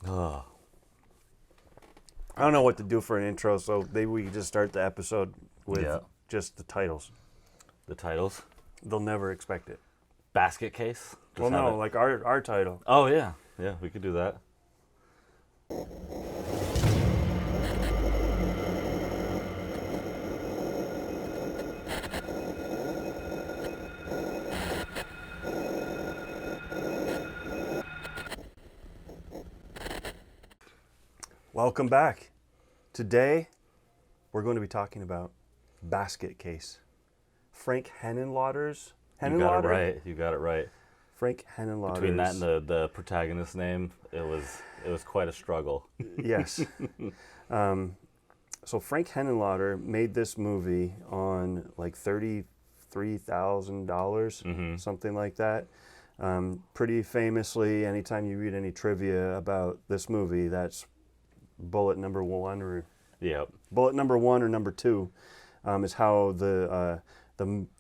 Oh, I don't know what to do for an intro, so maybe we can just start the episode with just the titles. the titles. They'll never expect it. Basket case? Well, no, like our title. Oh, yeah. Yeah, we could do that. Welcome back. Today, we're going to be talking about Basket Case. Frank Henenlotter's. You got it right. You got it right. Frank Henenlotter. Between that and the protagonist's name, it was quite a struggle. Yes. So Frank Henenlotter made this movie on like $33,000, something like that. Pretty famously, anytime you read any trivia about this movie, that's bullet number one or number two is how the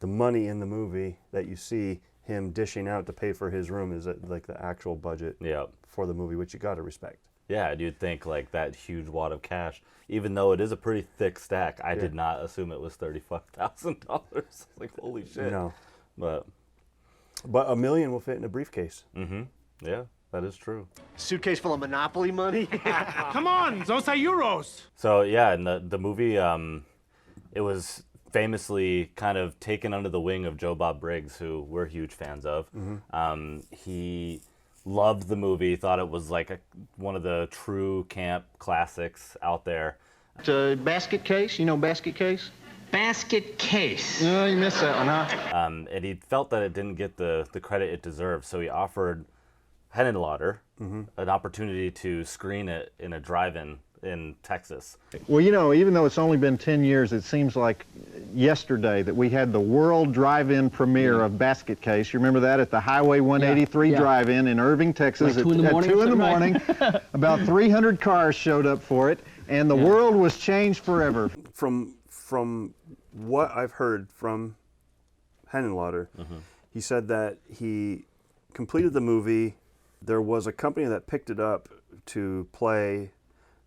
money in the movie that you see him dishing out to pay for his room is like the actual budget for the movie, which you got to respect. Yeah, you'd think like that huge wad of cash, even though it is a pretty thick stack. I did not assume it was $35,000. Like, holy shit. No. But $1 million will fit in a briefcase. Mm-hmm. Yeah, that is true. Suitcase full of Monopoly money? Come on, those are euros. So yeah, in the movie, it was famously kind of taken under the wing of Joe Bob Briggs, who we're huge fans of. He loved the movie, thought it was like one of the true camp classics out there. Basket Case? You know Basket Case? Basket case. No, you missed that one, huh? And he felt that it didn't get the credit it deserved, so he offered Henenlotter an opportunity to screen it in a drive-in in Texas. Well, you know, even though it's only been 10 years, it seems like yesterday that we had the world drive-in premiere of Basket Case. You remember that at the Highway 183 drive-in in Irving, Texas Like 2 in the morning, at 2 in the something, morning. About 300 cars showed up for it, and the world was changed forever. From what I've heard from Henenlotter, he said that he completed the movie. There was a company that picked it up to play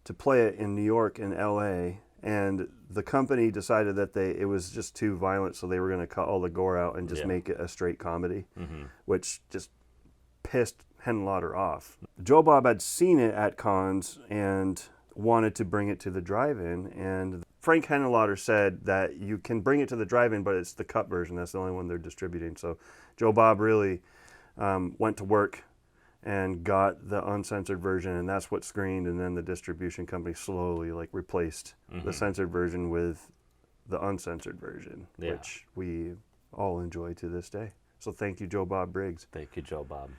it in New York and L.A., and the company decided that it was just too violent, so they were going to cut all the gore out and just make it a straight comedy, which just pissed Henenlotter off. Joe Bob had seen it at cons and wanted to bring it to the drive-in, and Frank Henenlotter said that you can bring it to the drive-in, but it's the cut version. That's the only one they're distributing. So Joe Bob really went to work and got the uncensored version, and that's what screened, and then the distribution company slowly like replaced the censored version with the uncensored version, which we all enjoy to this day. So thank you, Joe Bob Briggs. Thank you, Joe Bob.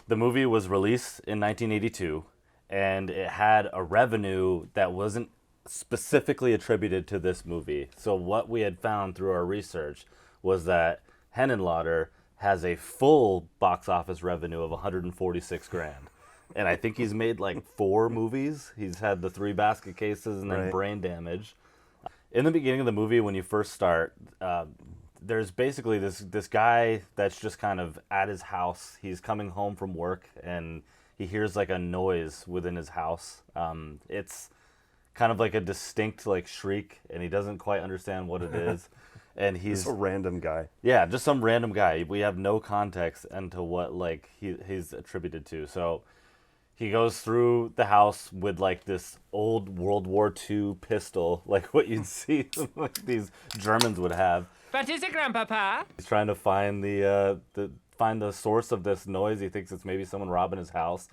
The movie was released in 1982, and it had a revenue that wasn't specifically attributed to this movie. So what we had found through our research was that Henenlotter has a full box office revenue of 146 grand. And I think he's made like 4 movies. He's had the 3 Basket Cases and then Brain Damage. In the beginning of the movie, when you first start, there's basically this guy that's just kind of at his house. He's coming home from work and he hears like a noise within his house. It's kind of like a distinct like shriek, and he doesn't quite understand what it is. And he's a random guy. Yeah, just some random guy. We have no context into what like he's attributed to. So he goes through the house with like this old World War II pistol, like what you'd see like these Germans would have. What is it, Grandpapa? He's trying to find the source of this noise. He thinks it's maybe someone robbing his house.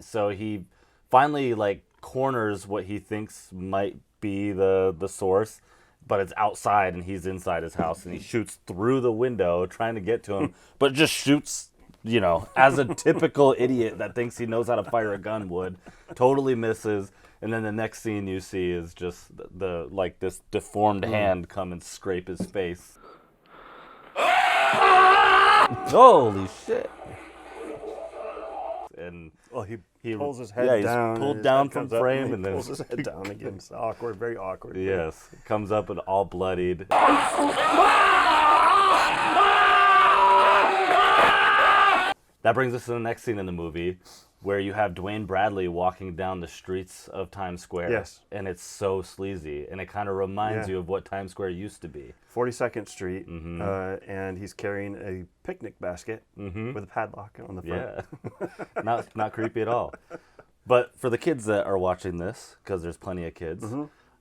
So he finally like corners what he thinks might be the source, but it's outside and he's inside his house, and he shoots through the window trying to get to him, but just shoots, you know, as a typical idiot that thinks he knows how to fire a gun would. Totally misses. And then the next scene you see is just the like this deformed hand come and scrape his face. Holy shit. And he pulls his head down. He's pulled down from frame and then pulls his head down again. It's awkward, very awkward. Yes, comes up and all bloodied. That brings us to the next scene in the movie, where you have Dwayne Bradley walking down the streets of Times Square. Yes. And it's so sleazy, and it kind of reminds you of what Times Square used to be. 42nd Street, and he's carrying a picnic basket with a padlock on the front. Yeah. not creepy at all. But for the kids that are watching this, because there's plenty of kids,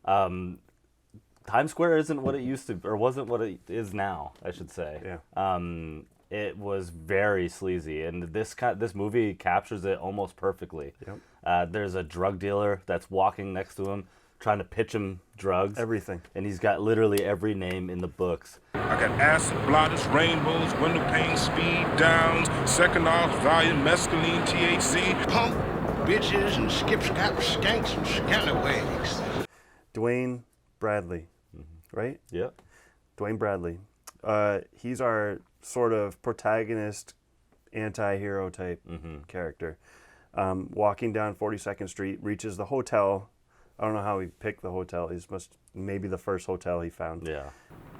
Times Square isn't what it used to, or wasn't what it is now, I should say. Yeah. It was very sleazy, and this movie captures it almost perfectly. Yep. There's a drug dealer that's walking next to him, trying to pitch him drugs. Everything. And he's got literally every name in the books. I got acid, blotters, rainbows, window pane, speed downs, second off, volume, mescaline, THC. Punk, bitches, and skip-scap, skanks, and scallywags. Dwayne Bradley, right? Yep. Dwayne Bradley. He's our sort of protagonist, anti-hero type character. Walking down 42nd Street, reaches the hotel. I don't know how he picked the hotel. Maybe the first hotel he found. Yeah.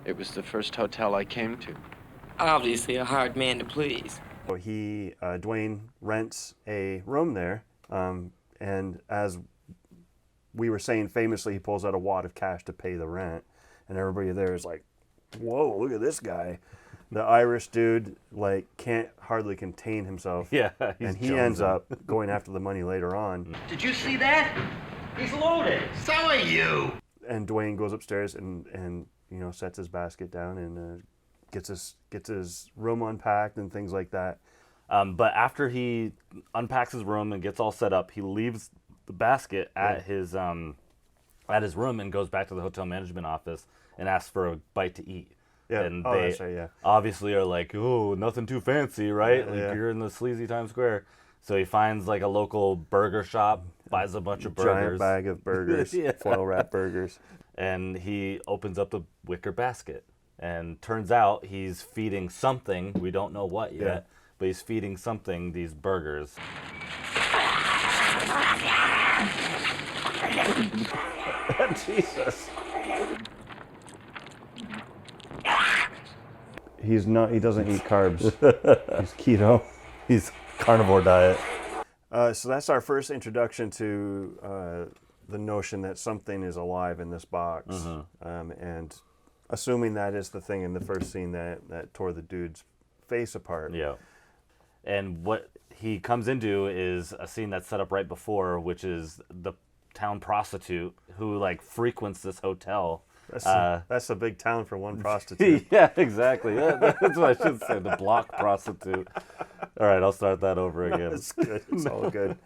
It was the first hotel I came to. Obviously a hard man to please. So Dwayne rents a room there, and as we were saying famously, he pulls out a wad of cash to pay the rent, and everybody there is like, whoa, look at this guy. The Irish dude can't hardly contain himself. Yeah. And he ends up going after the money later on. Did you see that? He's loaded. So are you. And Dwayne goes upstairs and sets his basket down and gets his room unpacked and things like that. But after he unpacks his room and gets all set up, he leaves the basket at his room and goes back to the hotel management office and asks for a bite to eat. Yeah. And that's they right, yeah. obviously are like, oh, nothing too fancy, right? Yeah. You're in the sleazy Times Square. So he finds a local burger shop, buys a bunch of burgers. Giant bag of burgers, foil wrap burgers. And he opens up the wicker basket. And turns out he's feeding something, we don't know what yet, but he's feeding something these burgers. Jesus. He doesn't eat carbs. He's keto. He's carnivore diet. So that's our first introduction to the notion that something is alive in this box. And assuming that is the thing in the first scene that tore the dude's face apart. Yeah. And what he comes into is a scene that's set up right before, which is the town prostitute who frequents this hotel. That's a big town for one prostitute. Yeah, exactly. That's what I should say. The block prostitute. All right, I'll start that over again. It's good. It's all good.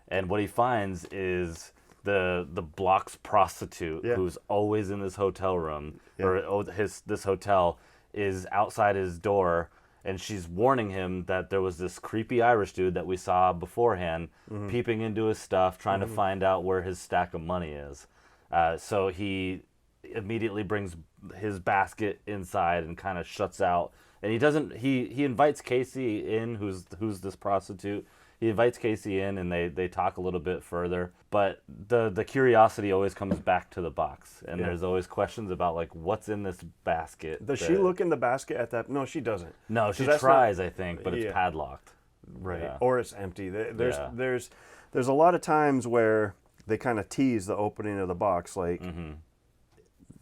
And what he finds is the block's prostitute, who's always in this hotel room, or this hotel, is outside his door, and she's warning him that there was this creepy Irish dude that we saw beforehand peeping into his stuff, trying to find out where his stack of money is. So he immediately brings his basket inside and kind of shuts out. And he invites Casey in, who's this prostitute. He invites Casey in, and they talk a little bit further. But the curiosity always comes back to the box, and there's always questions about what's in this basket. Does she look in the basket at that? No, she doesn't. No, she tries, I think, but it's padlocked. Right, Yeah. or it's empty. There's a lot of times where they kind of tease the opening of the box,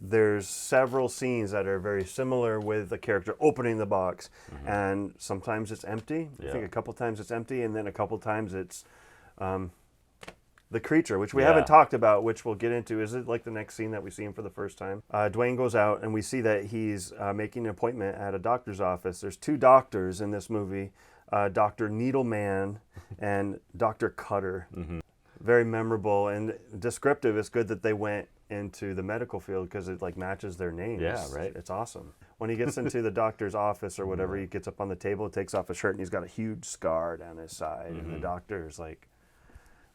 There's several scenes that are very similar with the character opening the box, and sometimes it's empty. I think a couple times it's empty, and then a couple times it's the creature, which we haven't talked about, which we'll get into. Is it the next scene that we see him for the first time? Dwayne goes out, and we see that he's making an appointment at a doctor's office. There's two doctors in this movie, Dr. Needleman and Dr. Cutter. Very memorable and descriptive. It's good that they went into the medical field because it matches their names. Yeah, right. It's awesome. When he gets into the doctor's office or whatever, he gets up on the table, takes off his shirt, and he's got a huge scar down his side, and the doctor's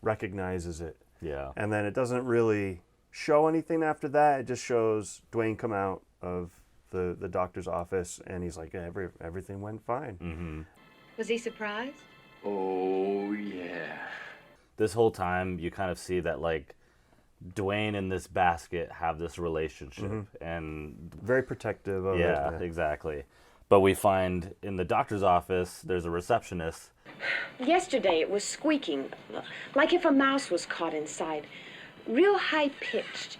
recognizes it. Yeah. And then it doesn't really show anything after that. It just shows Dwayne come out of the doctor's office, and he's like, everything went fine. Was he surprised? Oh, yeah. This whole time, you kind of see that Dwayne and this basket have this relationship, and very protective of it. Yeah, exactly. But we find in the doctor's office, there's a receptionist. Yesterday it was squeaking, like if a mouse was caught inside. Real high-pitched,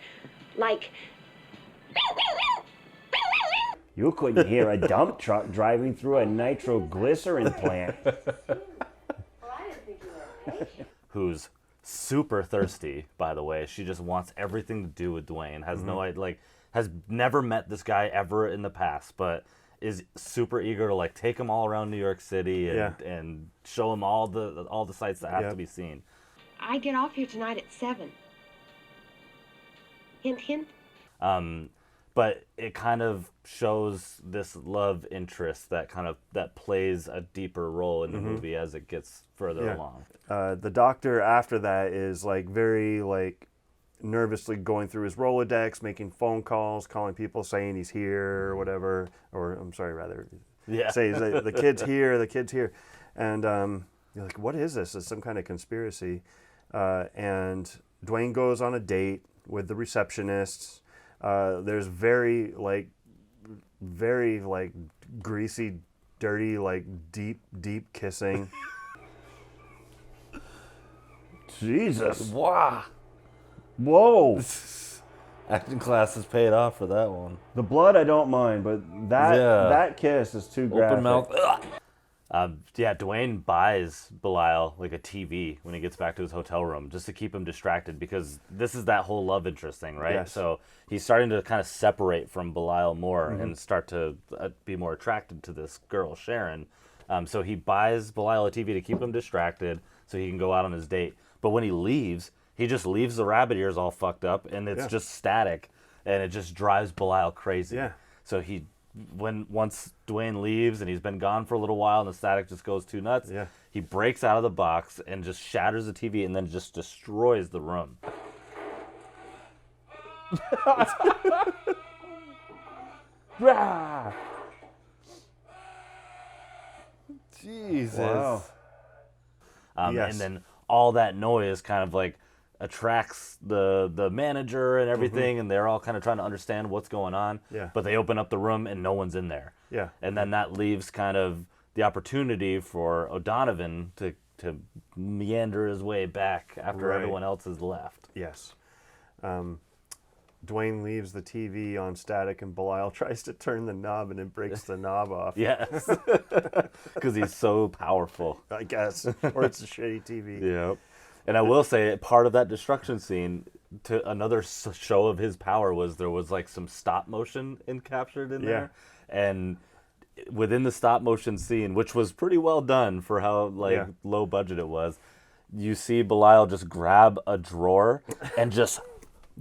like... You couldn't hear a dump truck driving through a nitroglycerin plant. Who's super thirsty, by the way. She just wants everything to do with Dwayne. Has no idea, like, has never met this guy ever in the past, but is super eager to like take him all around New York City and show him all the sights that have to be seen. I get off here tonight at 7. Hint, hint. But it kind of shows this love interest that plays a deeper role in the movie as it gets further along. The doctor after that is like very like nervously going through his Rolodex, making phone calls, calling people, saying he's here or whatever, or I'm sorry, rather, say the kid's here, the kid's here, and you're like, what is this? It's some kind of conspiracy, and Dwayne goes on a date with the receptionist. There's very greasy, dirty, like deep kissing. Jesus. Wow. Whoa. Acting class is paid off for that one. The blood I don't mind, but that kiss is too graphic. Open mouth. Dwayne buys Belial like a TV when he gets back to his hotel room just to keep him distracted, because this is that whole love interest thing, right? Yes. So he's starting to kind of separate from Belial more and start to be more attracted to this girl, Sharon. So he buys Belial a TV to keep him distracted so he can go out on his date. But when he leaves, he just leaves the rabbit ears all fucked up, and it's just static, and it just drives Belial crazy. Yeah. So once Dwayne leaves and he's been gone for a little while and the static just goes too nuts, he breaks out of the box and just shatters the TV and then just destroys the room. Jesus. Wow. And then all that noise kind of like attracts the manager and everything, and they're all kind of trying to understand what's going on. Yeah. But they open up the room and no one's in there. Yeah. And then that leaves kind of the opportunity for O'Donovan to meander his way back after everyone else has left. Yes. Dwayne leaves the TV on static, and Belial tries to turn the knob, and it breaks the knob off. Yes. Because he's so powerful. I guess. Or it's a shitty TV. Yep. And I will say, part of that destruction scene, to another show of his power, was there was like some stop motion captured in there. And within the stop motion scene, which was pretty well done for how low budget it was, you see Belial just grab a drawer and just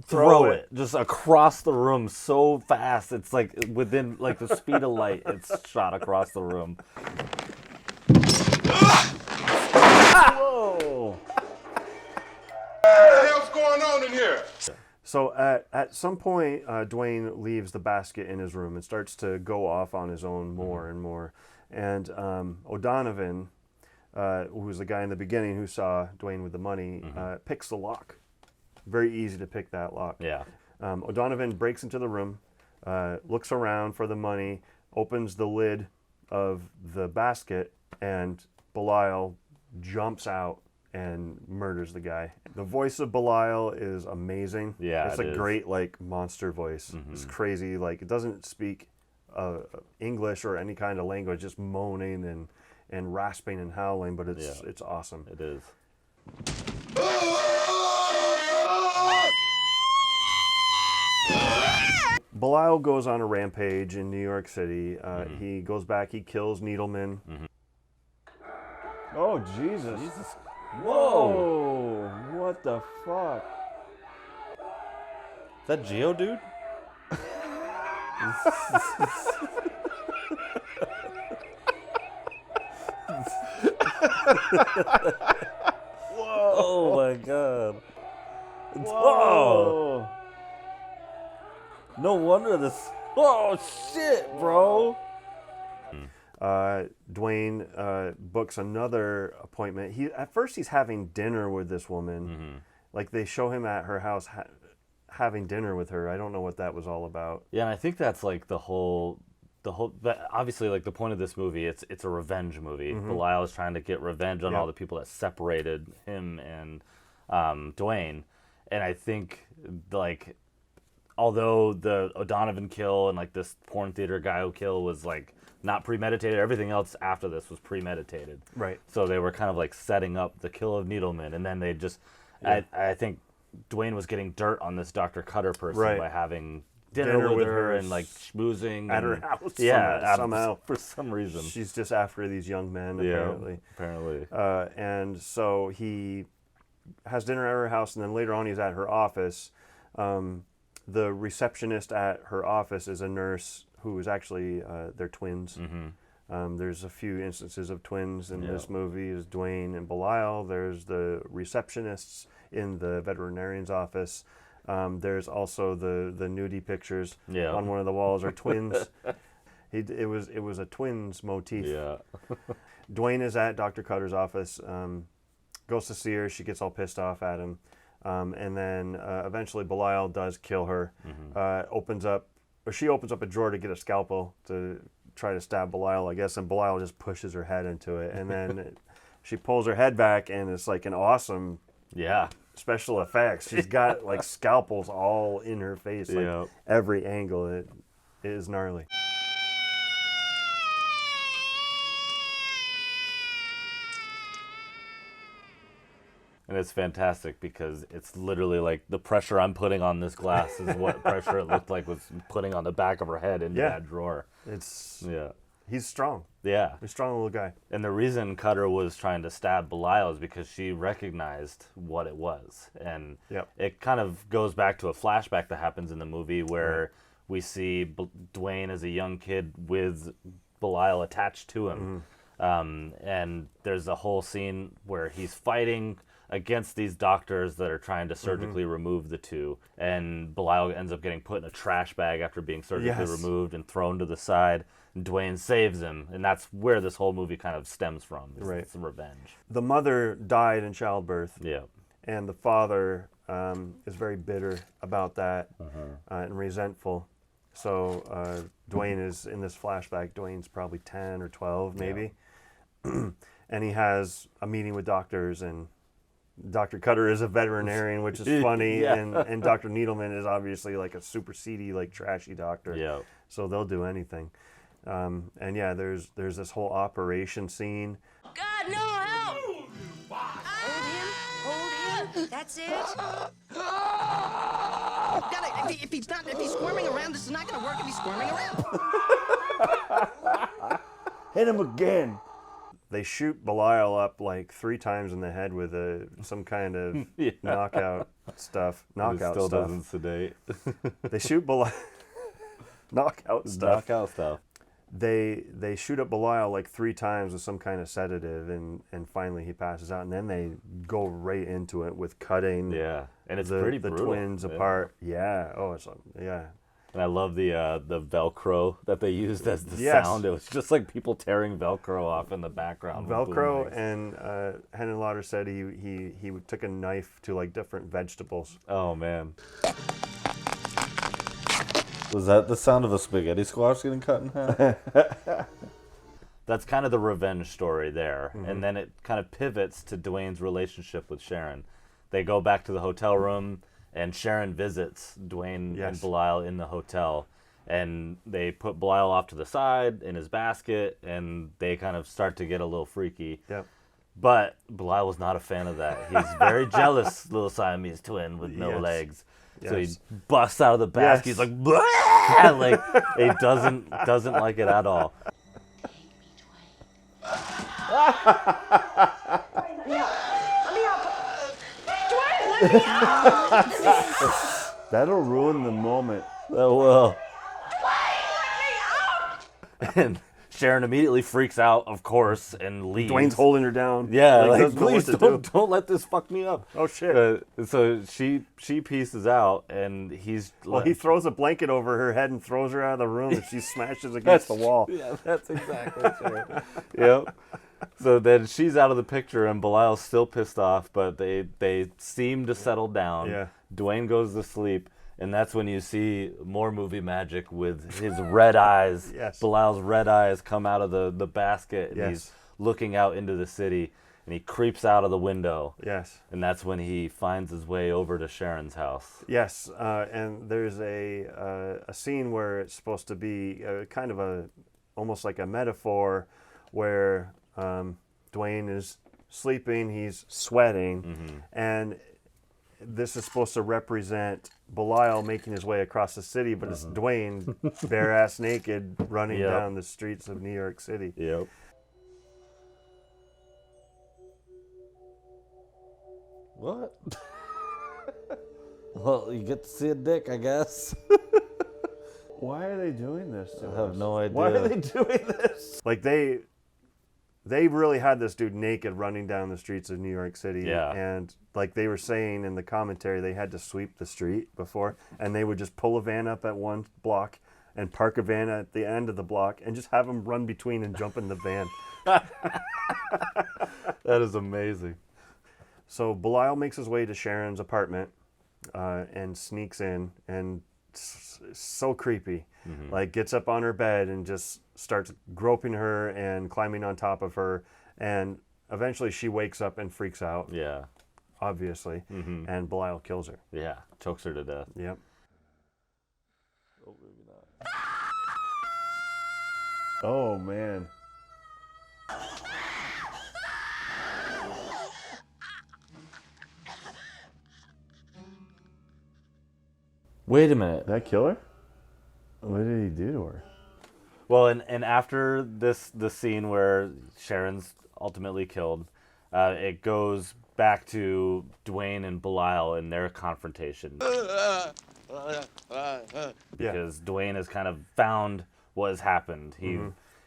throw it just across the room so fast. It's like within like the speed of light, it's shot across the room. Whoa. What the hell's going on in here? So at some point, Dwayne leaves the basket in his room and starts to go off on his own more and more. And O'Donovan, who was the guy in the beginning who saw Dwayne with the money, picks the lock. Very easy to pick that lock. Yeah. O'Donovan breaks into the room, looks around for the money, opens the lid of the basket, and Belial jumps out and murders the guy. The voice of Belial is amazing. Yeah, it's a great like monster voice. It's crazy. Like it doesn't speak English or any kind of language, just moaning and rasping and howling. But it's awesome. It is. Belial goes on a rampage in New York City. He goes back. He kills Needleman. Oh, Jesus. Whoa. What the fuck? Is that Geodude? Whoa. Oh my god. Whoa. No wonder this. Oh shit, bro. Dwayne books another appointment. At first he's having dinner with this woman. Like they show him at her house having dinner with her. I don't know what that was all about. Yeah, and I think that's like the whole obviously, like, the point of this movie, it's a revenge movie. Belial is trying to get revenge on all the people that separated him and Dwayne. And I think, like, although the O'Donovan kill and, like, this porn theater guy kill was, like, not premeditated, everything else after this was premeditated. Right. So they were kind of, like, setting up the kill of Needleman, and then they just... I think Dwayne was getting dirt on this Dr. Cutter person by having dinner with her and, like, schmoozing. At her house. Yeah, somehow. For some reason. She's just after these young men, apparently. Yeah, apparently. And so he has dinner at her house, and then later on he's at her office. The receptionist at her office is a nurse who is actually, they're twins. There's a few instances of twins in this movie, is Dwayne and Belial. There's the receptionists in the veterinarian's office. There's also the nudie pictures on one of the walls are twins. It was a twins motif. Yeah. Dwayne is at Dr. Cutter's office, goes to see her. She gets all pissed off at him. And then eventually Belial does kill her. She opens up a drawer to get a scalpel to try to stab Belial, I guess, and Belial just pushes her head into it. And then she pulls her head back, and it's like an awesome special effects. She's got like scalpels all in her face, like every angle. It is gnarly. And it's fantastic because it's literally like the pressure I'm putting on this glass is what pressure it looked like was putting on the back of her head into that drawer. He's strong. Yeah. He's a strong little guy. And the reason Cutter was trying to stab Belial is because she recognized what it was. And it kind of goes back to a flashback that happens in the movie where we see Dwayne as a young kid with Belial attached to him. And there's a whole scene where he's fighting against these doctors that are trying to surgically remove the two. And Belial ends up getting put in a trash bag after being surgically removed and thrown to the side. And Dwayne saves him. And that's where this whole movie kind of stems from. It's some revenge. The mother died in childbirth. Yeah. And the father is very bitter about that and resentful. So Dwayne is, in this flashback, Dwayne's probably 10 or 12 maybe. And he has a meeting with doctors, and Dr. Cutter is a veterinarian, which is funny, and Dr. Needleman is obviously like a super seedy, like trashy doctor. Yeah. So they'll do anything. And there's this whole operation scene. God, no, help! Hold him. That's it. If he's squirming around, this is not gonna work if he's squirming around. Hit him again. They shoot Belial up like 3 times in the head with some kind of knockout stuff. It still doesn't sedate. They shoot Belial. Knockout stuff. Knockout stuff. They shoot up Belial like 3 times with some kind of sedative, and finally he passes out. And then they go right into it with cutting. Yeah, and it's pretty the brutal. twins apart. Yeah. Oh, it's And I love the Velcro that they used as the sound. It was just like people tearing Velcro off in the background. Velcro, and Henenlotter said he took a knife to like different vegetables. Oh man. Was that the sound of a spaghetti squash getting cut in half? That's kind of the revenge story there. And then it kind of pivots to Dwayne's relationship with Sharon. They go back to the hotel room, and Sharon visits Dwayne and Belial in the hotel. And they put Belial off to the side in his basket, and they kind of start to get a little freaky. Yep. But Belial was not a fan of that. He's very jealous, little Siamese twin with no legs. So he busts out of the basket. He's like, "Blah!" Like he doesn't like it at all. That'll ruin the moment. That will. And Sharon immediately freaks out, of course, and leaves. Dwayne's holding her down. Yeah, like please don't let this fuck me up. Oh shit! So she pieces out, and he throws a blanket over her head and throws her out of the room, and she smashes against the wall. Yeah, that's exactly true. Yep. So then she's out of the picture, and Belial's still pissed off, but they seem to settle down. Yeah. Dwayne goes to sleep, And that's when you see more movie magic with his red eyes. Yes. Bilal's red eyes come out of the basket, and Yes. he's looking out into the city, and he creeps out of the window. Yes. And that's when he finds his way over to Sharon's house. Yes, and there's a scene where it's supposed to be kind of almost like a metaphor, where Dwayne is sleeping, he's sweating, and this is supposed to represent Belial making his way across the city, but it's Dwayne bare ass naked running down the streets of New York City. Yep. What? Well, you get to see a dick, I guess. Why are they doing this to I have us? no idea. Why are they doing this? Like they really had this dude naked running down the streets of New York City. Yeah. And like they were saying in the commentary, they had to sweep the street before, and they would just pull a van up at one block and park a van at the end of the block and just have them run between and jump in the van. That is amazing. So Belial makes his way to Sharon's apartment and sneaks in, and so creepy. Like gets up on her bed and just starts groping her and climbing on top of her, and eventually she wakes up and freaks out. Yeah. Obviously. And Belial kills her. Yeah. Chokes her to death. Yep. Oh, maybe not. Oh man. Wait a minute. That kill her? What did he do to her? Well, and after the scene where Sharon's ultimately killed, it goes back to Dwayne and Belial and their confrontation. Because Dwayne has kind of found what has happened.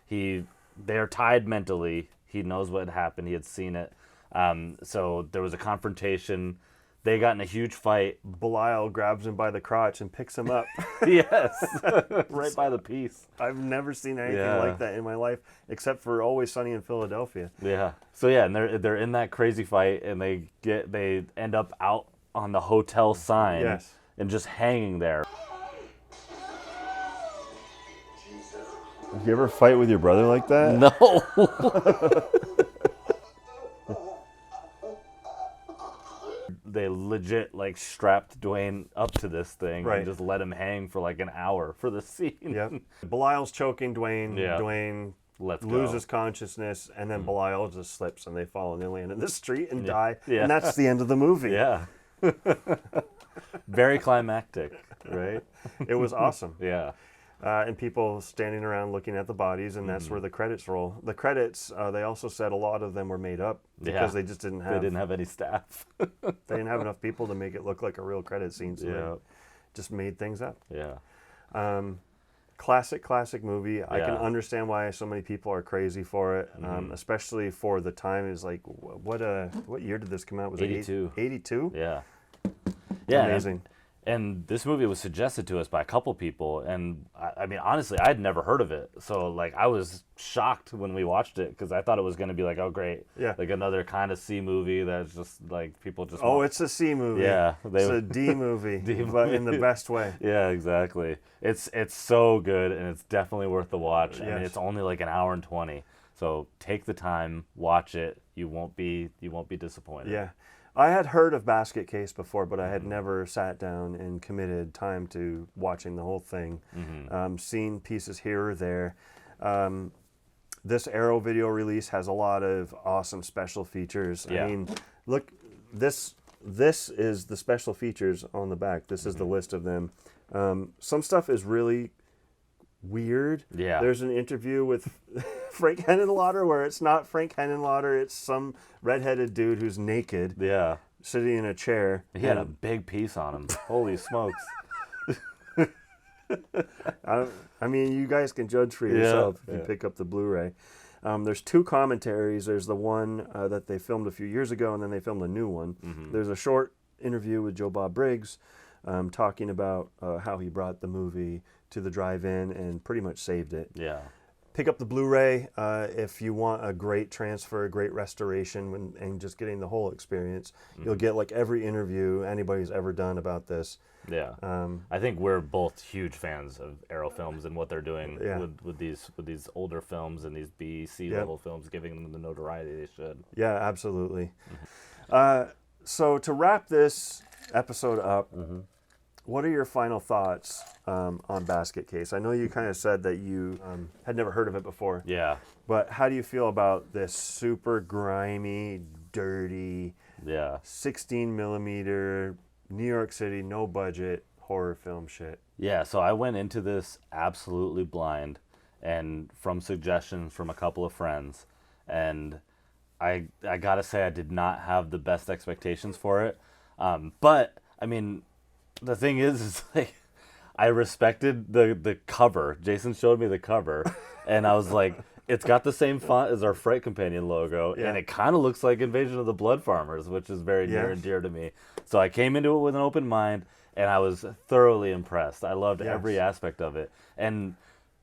They're tied mentally. He knows what happened. He had seen it. So there was a confrontation. They got in a huge fight. Belial grabs him by the crotch and picks him up. Yes, right by the piece. I've never seen anything like that in my life, except for Always Sunny in Philadelphia. Yeah. So yeah, and they're in that crazy fight, and they end up out on the hotel sign. Yes. And just hanging there. Did you ever fight with your brother like that? No. They legit like strapped Dwayne up to this thing Right. and just let him hang for like an hour for the scene. Yep. Belial's choking Dwayne. Yeah. Dwayne Lets go. loses consciousness, and then Belial just slips, and they fall and they land in the street and die. Yeah. And that's the end of the movie. Yeah. Very climactic, right? It was awesome. Yeah. And people standing around looking at the bodies, and that's where the credits roll. The credits, they also said a lot of them were made up because they just didn't have. They didn't have any staff. They didn't have enough people to make it look like a real credit scene, so they just made things up. Yeah. Classic movie. I can Yeah. understand why so many people are crazy for it, especially for the time. Is like, what year did this come out? Was 82. it 82? Yeah. Yeah. Amazing. And this movie was suggested to us by a couple people, and I mean, honestly, I had never heard of it. So, like, I was shocked when we watched it because I thought it was going to be like, oh, great, like another kind of C movie that's just like people just. Oh, it's a C movie. Yeah, it's a D movie, but in the best way. Yeah, exactly. It's so good, and it's definitely worth the watch. And Yes. it's only like an hour and 20. So take the time, watch it. You won't be disappointed. Yeah. I had heard of Basket Case before, but I had never sat down and committed time to watching the whole thing. Seen pieces here or there. This Arrow video release has a lot of awesome special features. Yeah. I mean, look, this is the special features on the back. This is the list of them. Some stuff is really weird. Yeah. There's an interview with Frank Henenlotter where it's not Frank Henenlotter, it's some redheaded dude who's naked. Yeah. Sitting in a chair. He had a big piece on him. Holy smokes. I mean, you guys can judge for yourself if you pick up the Blu-ray. There's two commentaries. There's the one that they filmed a few years ago, and then they filmed a new one. There's a short interview with Joe Bob Briggs talking about how he brought the movie to the drive-in and pretty much saved it. Yeah. pick up the Blu-ray if you want a great transfer, a great restoration, and just getting the whole experience. You'll get like every interview anybody's ever done about this. Yeah, I think we're both huge fans of Arrow Films and what they're doing with these older films and these B, C level films, giving them the notoriety they should. Yeah, absolutely. So to wrap this episode up, what are your final thoughts on Basket Case? I know you kind of said that you had never heard of it before. Yeah. But how do you feel about this super grimy, dirty, 16 millimeter, New York City, no budget horror film shit? Yeah, so I went into this absolutely blind and from suggestions from a couple of friends. And I gotta say, I did not have the best expectations for it. But, I mean, the thing is like, I respected the cover. Jason showed me the cover, and I was like, it's got the same font as our Fright Companion logo, and it kind of looks like Invasion of the Blood Farmers, which is very near and dear to me. So I came into it with an open mind, and I was thoroughly impressed. I loved every aspect of it. And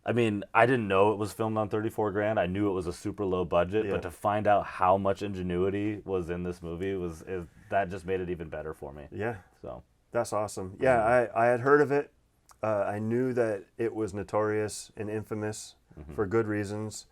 I mean, I didn't know it was filmed on 34 grand. I knew it was a super low budget, but to find out how much ingenuity was in this movie that just made it even better for me. Yeah. So that's awesome. Yeah, I had heard of it. I knew that it was notorious and infamous for good reasons.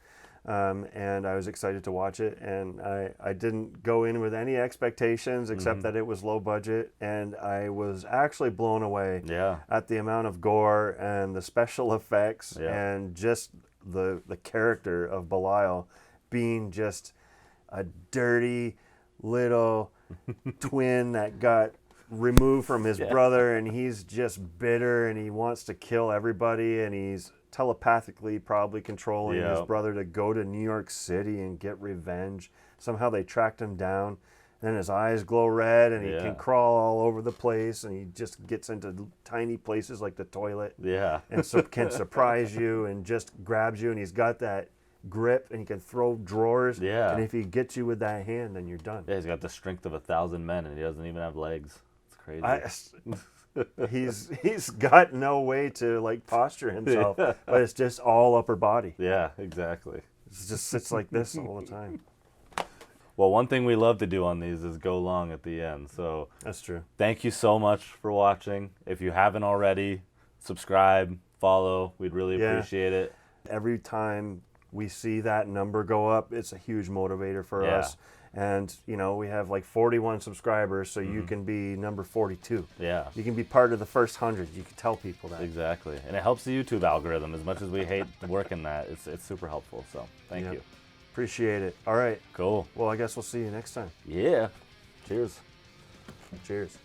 And I was excited to watch it, and I didn't go in with any expectations except that it was low budget, and I was actually blown away at the amount of gore and the special effects and just the character of Belial being just a dirty little twin that got removed from his brother, and he's just bitter and he wants to kill everybody, and he's telepathically probably controlling his brother to go to New York City and get revenge. Somehow they tracked him down. Then his eyes glow red and he can crawl all over the place, and he just gets into tiny places like the toilet. Yeah. And so can surprise you and just grabs you, and he's got that grip and he can throw drawers. Yeah. And if he gets you with that hand, then you're done. Yeah, he's got the strength of 1,000 men, and he doesn't even have legs. It's crazy. He's got no way to like posture himself, but it's just all upper body. Yeah, exactly. It just sits like this all the time. Well, one thing we love to do on these is go long at the end. So that's true. Thank you so much for watching. If you haven't already, subscribe, follow. We'd really appreciate it. Every time we see that number go up, it's a huge motivator for us. And, you know, we have like 41 subscribers, so you can be number 42. Yeah. You can be part of the first 100. You can tell people that. Exactly. And it helps the YouTube algorithm. As much as we hate working that, it's super helpful. So thank you. Appreciate it. All right. Cool. Well, I guess we'll see you next time. Yeah. Cheers. Cheers.